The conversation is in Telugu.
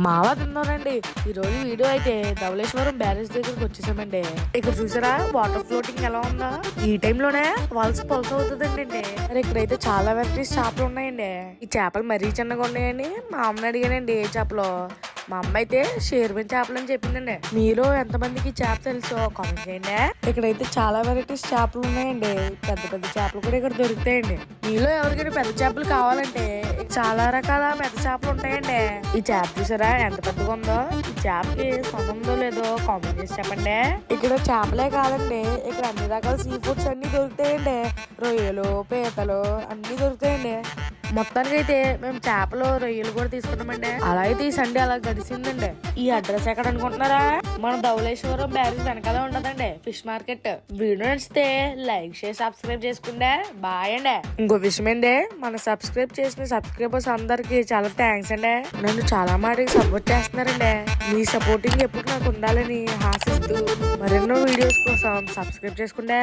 మావా తిన్నానండి. ఈ రోజు వీడియో అయితే ధవళేశ్వరం బ్యారేజ్ దగ్గరికి వచ్చేసామండి. ఇక్కడ చూసారా వాటర్ ఫ్లోటింగ్ ఎలా ఉందా? ఈ టైంలోనే వలస పొలస అవుతుందండి. మరి ఇక్కడైతే చాలా వెరైటీస్ చేపలు ఉన్నాయండి. ఈ చేపలు మరీ చిన్నగా ఉన్నాయని మా అమ్మని అడిగానండి ఏ చేపలో. మా అమ్మ అయితే షేర్బిన్ చేపలు అని చెప్పిందండి. మీరు ఎంతమందికి చేప తెలుసో కామెంట్ చేయండి. ఇక్కడైతే చాలా వెరైటీస్ చేపలు ఉన్నాయండి. పెద్ద పెద్ద చేపలు కూడా ఇక్కడ దొరుకుతాయండి. మీలో ఎవరికైనా పెద్ద చేపలు కావాలంటే చాలా రకాల పెద్ద చేపలు ఉంటాయండి. ఈ చేప చూసారా ఎంత పెద్దగా ఉందో? ఈ చేపకి సొంత ఉందో లేదో కామెంట్ చేసి చెప్పండి. ఇక్కడ చేపలే కాదండి, ఇక్కడ అన్ని రకాల సీ ఫుడ్స్ అన్ని దొరుకుతాయండి. రొయ్యలు, పీతలు అన్ని దొరుకుతాయండి. మొత్తానికి అయితే మేము చేపలు, రొయ్యలు కూడా తీసుకున్నామండి. అలా అయితే ఈ సండే అలా గడిచిందండి. ఈ అడ్రస్ ఎక్కడ అనుకుంటున్నారా? మన ధవళేశ్వరం బ్యారేజ్ వెనకాల ఉండదండి ఫిష్ మార్కెట్. వీడియో నచ్చితే లైక్ చేసి సబ్స్క్రైబ్ చేసుకుంటే బాయ్ అండి. ఇంకో విషయం ఏంటి, మన సబ్స్క్రైబ్ చేసిన సబ్స్క్రైబర్స్ అందరికి చాలా థ్యాంక్స్ అండి. నన్ను చాలా మాటకి సపోర్ట్ చేస్తున్నారండి. మీ సపోర్టింగ్ ఎప్పుడు నాకు ఉండాలని ఆశిస్తూ మరెన్నో వీడియోస్ కోసం సబ్స్క్రైబ్ చేసుకుంటే